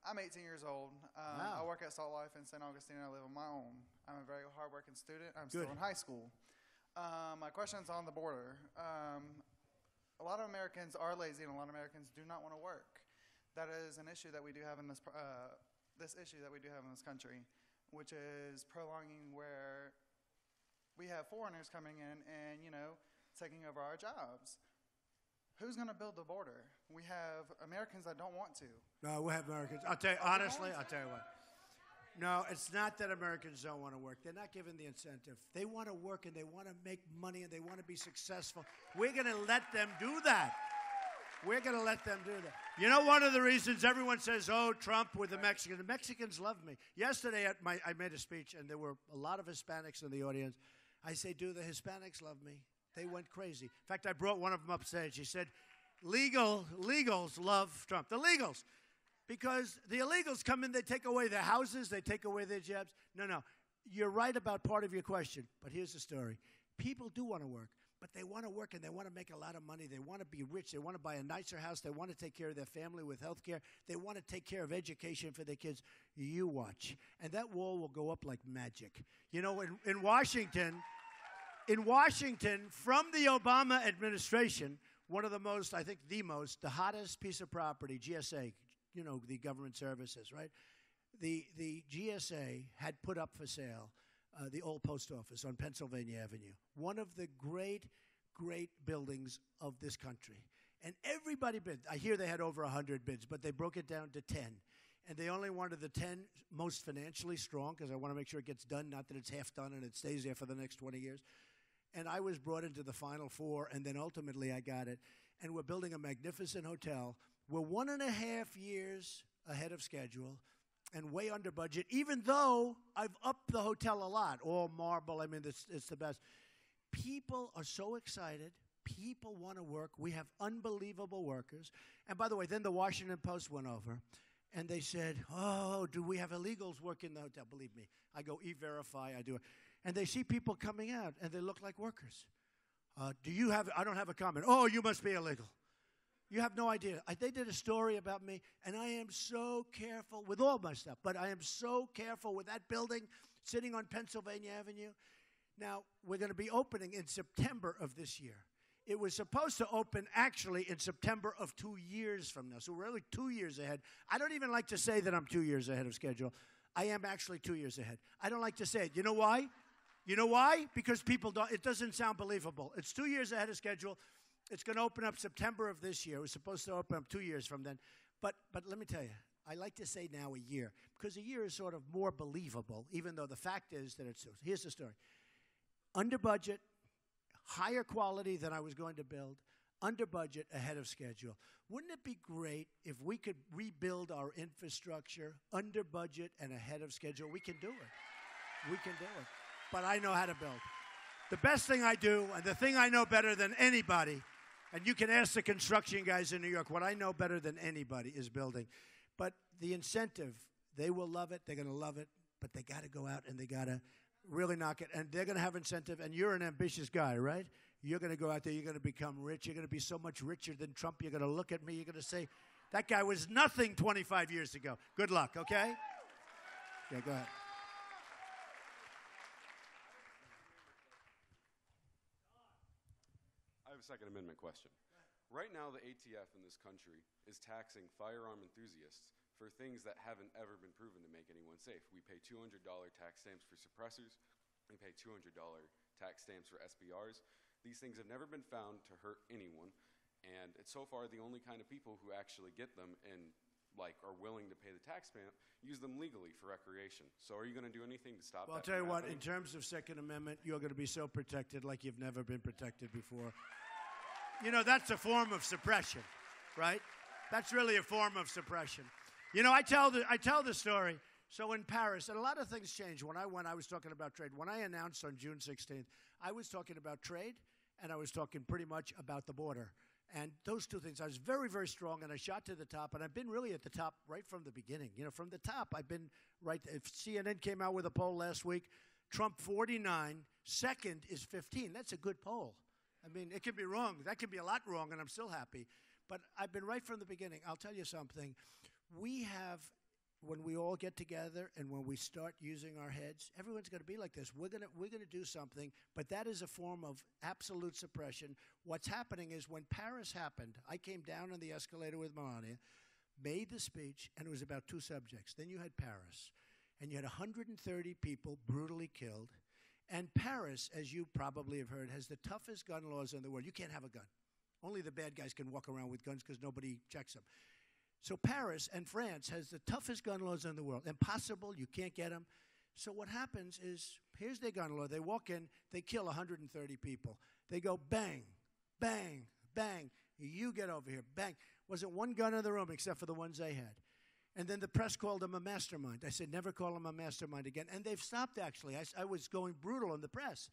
I'm 18 years old. Wow. I work at Salt Life in St. Augustine. I live on my own. I'm a very hardworking student. I'm Good. still in high school. My question's on the border. A lot of Americans are lazy, and a lot of Americans do not want to work. That is an issue that we do have in this issue that we do have in this country, which is prolonging where we have foreigners coming in and, taking over our jobs. Who's going to build the border? We have Americans that don't want to. No, we have Americans. I'll tell you, honestly, I'll tell you what. No, it's not that Americans don't want to work. They're not given the incentive. They want to work, and they want to make money, and they want to be successful. We're going to let them do that. We're going to let them do that. You know, one of the reasons everyone says, oh, Trump with the Mexicans. The Mexicans love me. Yesterday, I made a speech, and there were a lot of Hispanics in the audience. I say, do the Hispanics love me? They went crazy. In fact, I brought one of them upstage. He said, legals love Trump. The legals. Because the illegals come in, they take away their houses, they take away their jobs. No. You're right about part of your question, but here's the story. People do want to work. But they want to work and they want to make a lot of money. They want to be rich. They want to buy a nicer house. They want to take care of their family with health care. They want to take care of education for their kids. You watch. And that wall will go up like magic. You know, in Washington, from the Obama administration, one of the most, I think the hottest piece of property, GSA, the government services, right? The GSA had put up for sale the old post office on Pennsylvania Avenue, one of the great buildings of this country. And everybody bid. I hear they had over 100 bids, but they broke it down to 10. And they only wanted the 10 most financially strong, because I want to make sure it gets done, not that it's half done and it stays there for the next 20 years. And I was brought into the final four, and then ultimately I got it. And we're building a magnificent hotel. We're 1.5 years ahead of schedule and way under budget, even though I've upped the hotel a lot. All marble, I mean, it's the best. People are so excited. People want to work. We have unbelievable workers. And by the way, then the Washington Post went over, and they said, oh, do we have illegals working the hotel? Believe me, I go E-Verify, I do it. And they see people coming out, and they look like workers. I don't have a comment. Oh, you must be illegal. You have no idea. They did a story about me, and I am so careful with all my stuff, but I am so careful with that building sitting on Pennsylvania Avenue. Now, we're going to be opening in September of this year. It was supposed to open actually in September of 2 years from now. So we're only 2 years ahead. I don't even like to say that I'm 2 years ahead of schedule. I am actually 2 years ahead. I don't like to say it. You know why? You know why? Because people don't, it doesn't sound believable. It's 2 years ahead of schedule. It's going to open up September of this year. It was supposed to open up 2 years from then. But let me tell you, I like to say now a year, because a year is sort of more believable, even though the fact is that it's, here's the story. Under budget, higher quality than I was going to build, under budget, ahead of schedule. Wouldn't it be great if we could rebuild our infrastructure under budget and ahead of schedule? We can do it. We can do it. But I know how to build. The best thing I do, and the thing I know better than anybody, and you can ask the construction guys in New York, what I know better than anybody is building. But the incentive, they will love it, they're going to love it, but they got to go out and they got to really knock it. And they're going to have incentive, and you're an ambitious guy, right? You're going to go out there, you're going to become rich, you're going to be so much richer than Trump, you're going to look at me, you're going to say, that guy was nothing 25 years ago. Good luck, okay? Yeah, go ahead. I have a Second Amendment question. Right now, the ATF in this country is taxing firearm enthusiasts for things that haven't ever been proven to make anyone safe. We pay $200 tax stamps for suppressors. We pay $200 tax stamps for SBRs. These things have never been found to hurt anyone, and it's so far the only kind of people who actually get them and are willing to pay the tax stamp use them legally for recreation. So are you going to do anything to stop that? Well, I'll tell you what, in terms of Second Amendment, you're going to be so protected like you've never been protected before. You know, that's a form of suppression, right? That's really a form of suppression. You know, I tell the story. So in Paris, and a lot of things changed. When I went, I was talking about trade. When I announced on June 16th, I was talking about trade, and I was talking pretty much about the border. And those two things, I was very, very strong, and I shot to the top, and I've been really at the top right from the beginning. You know, from the top, I've been right there. If CNN came out with a poll last week, Trump 49, second is 15. That's a good poll. I mean, it could be wrong. That could be a lot wrong, and I'm still happy. But I've been right from the beginning. I'll tell you something. We have, when we all get together and when we start using our heads, everyone's going to be like this. We're going to do something, but that is a form of absolute suppression. What's happening is when Paris happened, I came down on the escalator with Melania, made the speech, and it was about two subjects. Then you had Paris, and you had 130 people brutally killed. And Paris, as you probably have heard, has the toughest gun laws in the world. You can't have a gun. Only the bad guys can walk around with guns because nobody checks them. So Paris and France has the toughest gun laws in the world. Impossible. You can't get them. So what happens is, here's their gun law. They walk in. They kill 130 people. They go bang, bang, bang. You get over here. Bang. Wasn't one gun in the room except for the ones they had. And then the press called him a mastermind. I said, never call him a mastermind again. And they've stopped, actually. I was going brutal in the press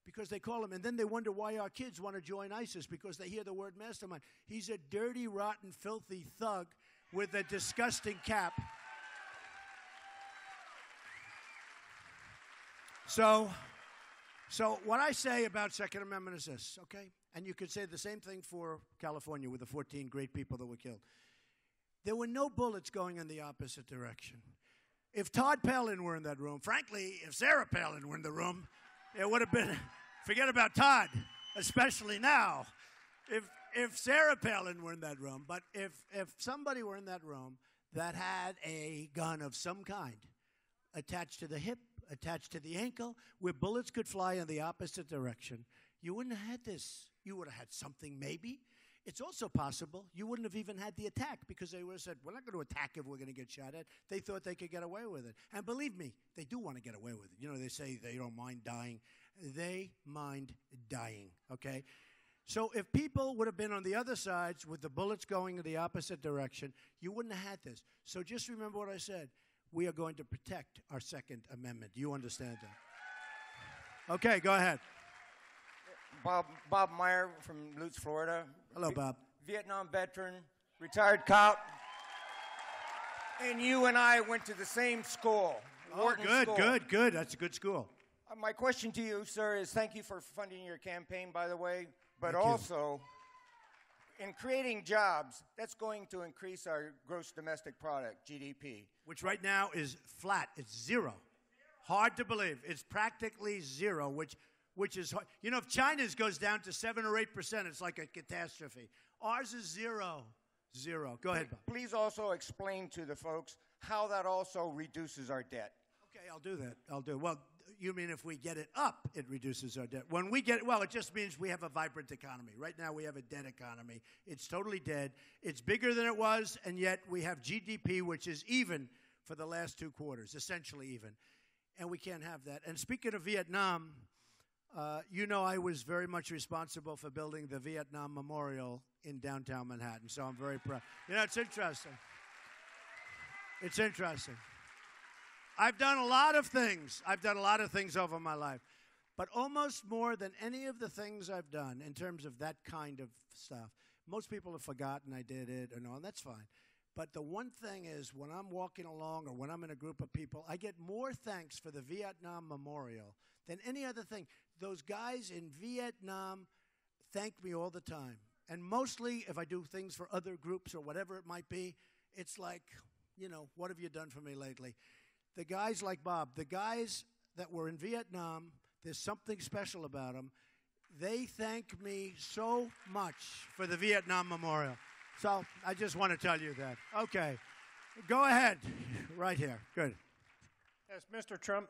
because they call him. And then they wonder why our kids want to join ISIS because they hear the word mastermind. He's a dirty, rotten, filthy thug with a disgusting cap. So what I say about Second Amendment is this, okay? And you could say the same thing for California with the 14 great people that were killed. There were no bullets going in the opposite direction. If Todd Palin were in that room, frankly, if Sarah Palin were in the room, it would have been, forget about Todd, especially now. If Sarah Palin were in that room, but if somebody were in that room that had a gun of some kind attached to the hip, attached to the ankle, where bullets could fly in the opposite direction, you wouldn't have had this. You would have had something maybe. It's also possible you wouldn't have even had the attack because they would have said, we're not going to attack if we're going to get shot at. They thought they could get away with it. And believe me, they do want to get away with it. You know, they say they don't mind dying. They mind dying, okay? So if people would have been on the other sides with the bullets going in the opposite direction, you wouldn't have had this. So just remember what I said. We are going to protect our Second Amendment. Do you understand that? Okay, go ahead. Bob Meyer from Lutz, Florida. Hello, Bob. Vietnam veteran, retired cop. And you and I went to the same school. Wharton School. Good. That's a good school. My question to you, sir, is thank you for funding your campaign, by the way, but Thank you. also in creating jobs, that's going to increase our gross domestic product, GDP. Which right now is flat. It's zero. Hard to believe. It's practically zero, which which is hard. You know, if China's goes down to 7 or 8%, it's like a catastrophe. Ours is 0. Go ahead, Bob. Please also explain to the folks how that also reduces our debt. Okay, I'll do that. Well, you mean if we get it up, it reduces our debt. When we get it, well, it just means we have a vibrant economy. Right now, we have a dead economy. It's totally dead. It's bigger than it was, and yet we have GDP, which is even for the last 2 quarters, essentially even. And we can't have that. And speaking of Vietnam, you know I was very much responsible for building the Vietnam Memorial in downtown Manhattan, so I'm very proud. You know, it's interesting. It's interesting. I've done a lot of things. I've done a lot of things over my life. But almost more than any of the things I've done in terms of that kind of stuff, most people have forgotten I did it, and that's fine. But the one thing is, when I'm walking along or when I'm in a group of people, I get more thanks for the Vietnam Memorial than any other thing. Those guys in Vietnam thank me all the time. And mostly, if I do things for other groups or whatever it might be, it's like, you know, what have you done for me lately? The guys like Bob, the guys that were in Vietnam, there's something special about them. They thank me so much for the Vietnam Memorial. So I just want to tell you that. Okay. Go ahead. Right here. Good. Yes, Mr. Trump.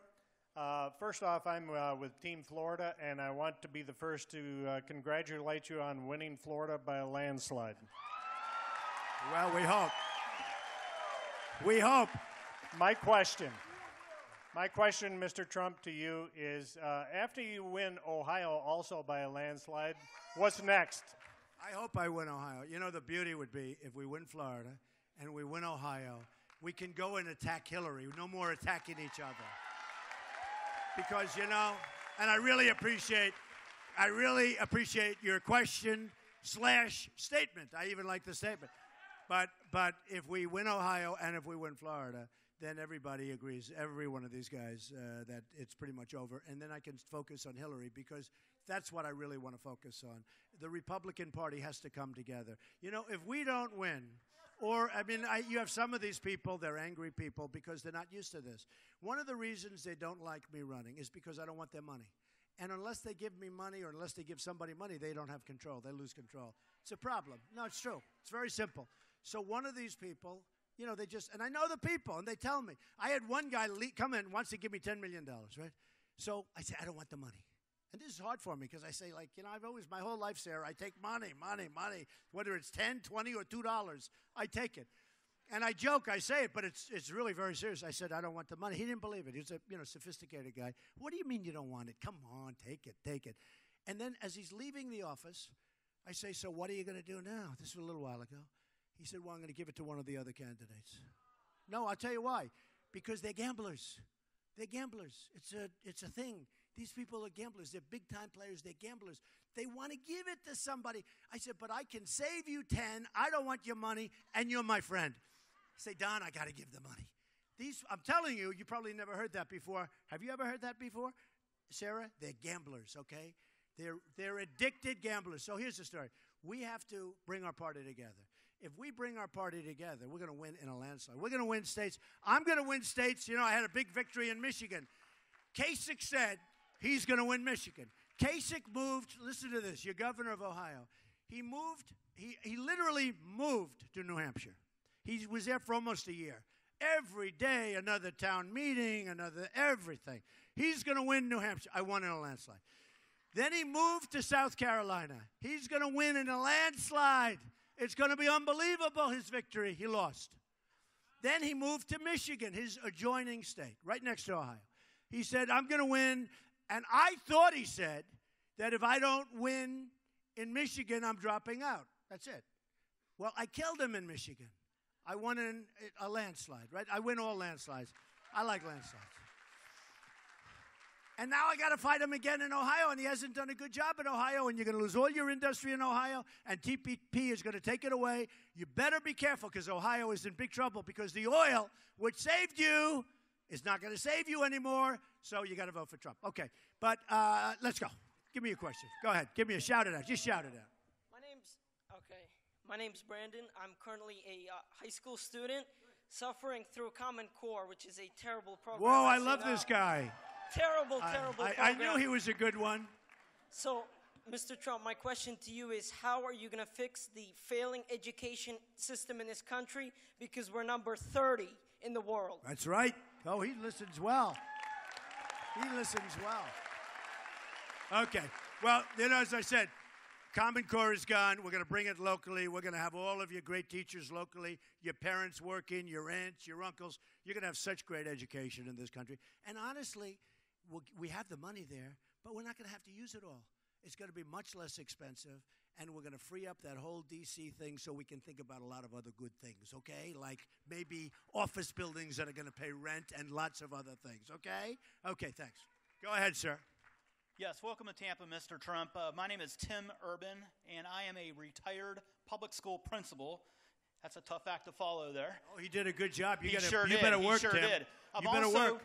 First off, I'm with Team Florida, and I want to be the first to congratulate you on winning Florida by a landslide. Well, we hope. We hope. My question, Mr. Trump, to you is, after you win Ohio also by a landslide, what's next? I hope I win Ohio. You know, the beauty would be if we win Florida and we win Ohio, we can go and attack Hillary. No more attacking each other. Because, you know, and I really appreciate your question / statement. I even like the statement. But if we win Ohio and if we win Florida, then everybody agrees, every one of these guys, that it's pretty much over. And then I can focus on Hillary, because that's what I really want to focus on. The Republican Party has to come together. You know, if we don't win, you have some of these people, they're angry people because they're not used to this. One of the reasons they don't like me running is because I don't want their money. And unless they give me money or unless they give somebody money, they don't have control. They lose control. It's a problem. No, it's true. It's very simple. So one of these people, you know, and I know the people, and they tell me. I had one guy come in, wants to give me $10 million, right? So I say, I don't want the money. And this is hard for me because I say, like, you know, I've always, my whole life, Sarah, I take money. Whether it's $10, $20, or $2, I take it. And I joke, I say it, but it's really very serious. I said, I don't want the money. He didn't believe it. He was a sophisticated guy. What do you mean you don't want it? Come on, take it. And then as he's leaving the office, I say, so what are you going to do now? This was a little while ago. He said, well, I'm going to give it to one of the other candidates. No, I'll tell you why. Because they're gamblers. They're gamblers. It's a thing. These people are gamblers. They're big-time players. They're gamblers. They want to give it to somebody. I said, but I can save you 10. I don't want your money, and you're my friend. I say, Don, I got to give the money. I'm telling you, you probably never heard that before. Have you ever heard that before, Sarah? They're gamblers, okay? They're addicted gamblers. So here's the story. We have to bring our party together. If we bring our party together, we're going to win in a landslide. We're going to win states. I'm going to win states. You know, I had a big victory in Michigan. Kasich said he's going to win Michigan. Kasich moved, listen to this, your governor of Ohio. He literally moved to New Hampshire. He was there for almost a year. Every day, another town meeting, everything. He's going to win New Hampshire. I won in a landslide. Then he moved to South Carolina. He's going to win in a landslide. It's going to be unbelievable, his victory. He lost. Then he moved to Michigan, his adjoining state, right next to Ohio. He said, I'm going to win. And I thought he said that if I don't win in Michigan, I'm dropping out. That's it. Well, I killed him in Michigan. I won in a landslide, right? I win all landslides. I like landslides. And now I got to fight him again in Ohio, and he hasn't done a good job in Ohio, and you're going to lose all your industry in Ohio, and TPP is going to take it away. You better be careful, because Ohio is in big trouble, because the oil, which saved you, is not going to save you anymore, so you got to vote for Trump. Okay, but let's go. Give me a question. Go ahead. Give me a shout it out. Just shout it out. My name's Brandon. I'm currently a high school student suffering through Common Core, which is a terrible program. Whoa, I love this guy. Terrible, terrible I program. knew he was a good one. So, Mr. Trump, my question to you is, how are you going to fix the failing education system in this country? Because we're number 30 in the world. That's right. Oh, he listens well. He listens well. Okay. Well, as I said, Common Core is gone. We're going to bring it locally. We're going to have all of your great teachers locally, your parents working, your aunts, your uncles. You're going to have such great education in this country. And honestly, we have the money there, but we're not going to have to use it all. It's going to be much less expensive, and we're going to free up that whole D.C. thing so we can think about a lot of other good things, okay? Like maybe office buildings that are going to pay rent and lots of other things, okay? Okay, thanks. Go ahead, sir. Yes, welcome to Tampa, Mr. Trump. My name is Tim Urban, and I am a retired public school principal. That's a tough act to follow there. Oh, he did a good job. You did. better work, He sure Tim. did. You better work.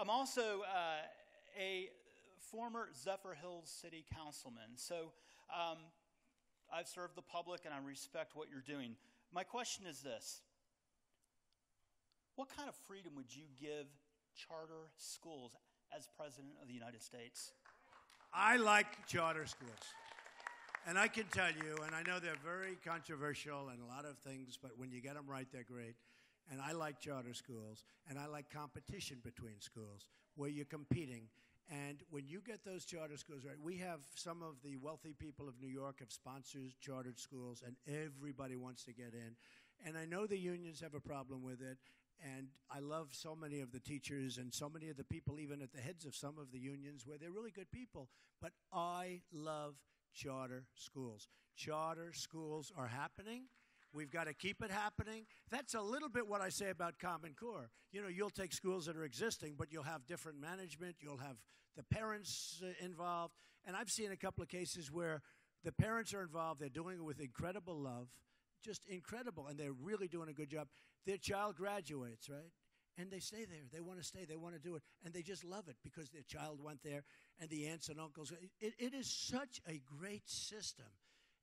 I'm also a former Zephyr Hills city councilman. So I've served the public, and I respect what you're doing. My question is this. What kind of freedom would you give charter schools as President of the United States? I like charter schools. And I can tell you, and I know they're very controversial and a lot of things, but when you get them right, they're great. And I like charter schools, and I like competition between schools where you're competing. And when you get those charter schools right, we have some of the wealthy people of New York have sponsored chartered schools, and everybody wants to get in. And I know the unions have a problem with it, and I love so many of the teachers and so many of the people, even at the heads of some of the unions, where they're really good people. But I love charter schools. Charter schools are happening. We've got to keep it happening. That's a little bit what I say about Common Core. You'll take schools that are existing, but you'll have different management. You'll have the parents involved. And I've seen a couple of cases where the parents are involved. They're doing it with incredible love, just incredible, and they're really doing a good job. Their child graduates, right? And they stay there. They want to stay. They want to do it. And they just love it because their child went there and the aunts and uncles. It is such a great system.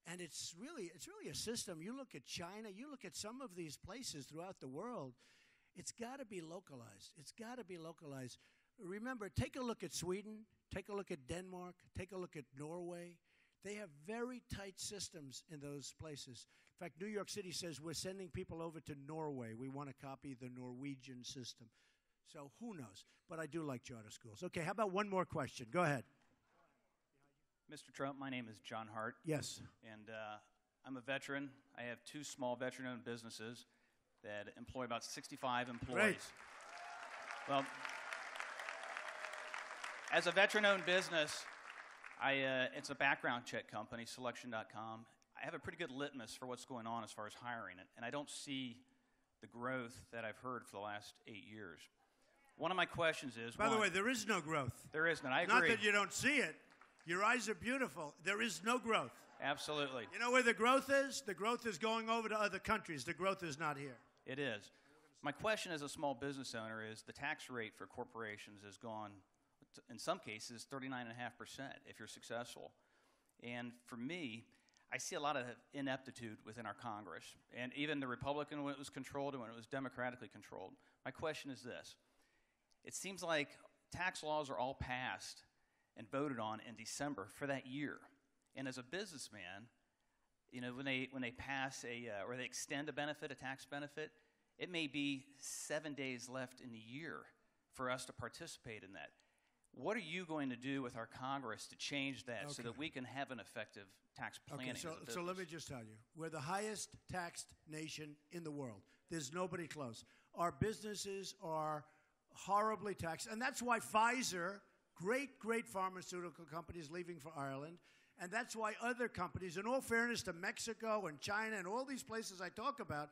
And it's really a system. You look at China, you look at some of these places throughout the world, it's got to be localized. It's got to be localized. Remember, take a look at Sweden, take a look at Denmark, take a look at Norway. They have very tight systems in those places. In fact, New York City says we're sending people over to Norway. We want to copy the Norwegian system. So who knows? But I do like charter schools. Okay, how about one more question? Go ahead. Mr. Trump, my name is John Hart. Yes. And I'm a veteran. I have two small veteran-owned businesses that employ about 65 employees. Great. Well, as a veteran-owned business, it's a background check company, Selection.com. I have a pretty good litmus for what's going on as far as hiring it, and I don't see the growth that I've heard for the last 8 years. One of my questions is... By the way, there is no growth. There isn't. I agree. Not that you don't see it. Your eyes are beautiful. There is no growth. Absolutely. You know where the growth is? The growth is going over to other countries. The growth is not here. It is. My question as a small business owner is the tax rate for corporations has gone, in some cases, 39.5% if you're successful. And for me, I see a lot of ineptitude within our Congress, and even the Republican when it was controlled and when it was democratically controlled. My question is this. It seems like tax laws are all passed and voted on in December for that year. And as a businessman, when they pass or they extend a benefit, a tax benefit, it may be 7 days left in the year for us to participate in that. What are you going to do with our Congress to change that so that we can have an effective tax planning as a business? So let me just tell you, we're the highest taxed nation in the world. There's nobody close. Our businesses are horribly taxed, and that's why Pfizer, great pharmaceutical companies leaving for Ireland, and that's why other companies, in all fairness to Mexico and China and all these places I talk about,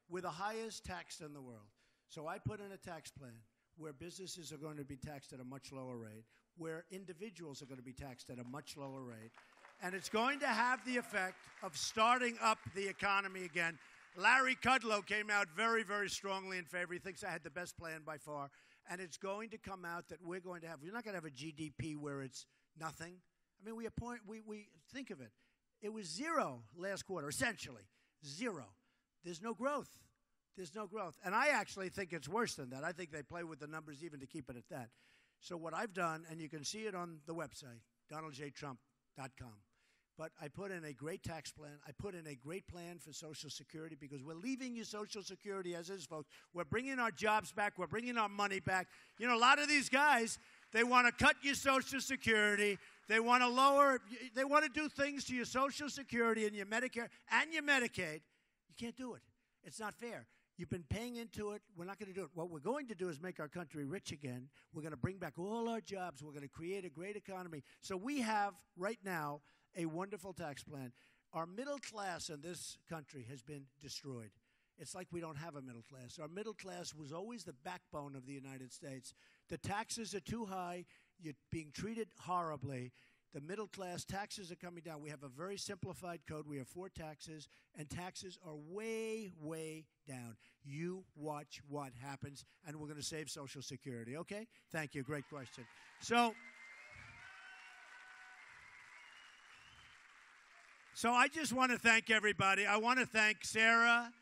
we're the highest taxed in the world. So I put in a tax plan where businesses are going to be taxed at a much lower rate, where individuals are going to be taxed at a much lower rate, and it's going to have the effect of starting up the economy again. Larry Kudlow came out very, very strongly in favor. He thinks I had the best plan by far. And it's going to come out that we're not going to have a GDP where it's nothing. I mean, we think of it. It was zero last quarter, essentially. Zero. There's no growth. There's no growth. And I actually think it's worse than that. I think they play with the numbers even to keep it at that. So what I've done, and you can see it on the website, donaldjtrump.com, but I put in a great tax plan. I put in a great plan for Social Security because we're leaving you Social Security as is, folks. We're bringing our jobs back. We're bringing our money back. You know, a lot of these guys, they want to cut your Social Security. They want to lower, they want to do things to your Social Security and your Medicare and your Medicaid. You can't do it. It's not fair. You've been paying into it. We're not going to do it. What we're going to do is make our country rich again. We're going to bring back all our jobs. We're going to create a great economy. So we have, right now, a wonderful tax plan. Our middle class in this country has been destroyed. It's like we don't have a middle class. Our middle class was always the backbone of the United States. The taxes are too high. You're being treated horribly. The middle class taxes are coming down. We have a very simplified code. We have 4 taxes, and taxes are way, way down. You watch what happens, and we're going to save Social Security, okay? Thank you. Great question. So I just want to thank everybody. I want to thank Sarah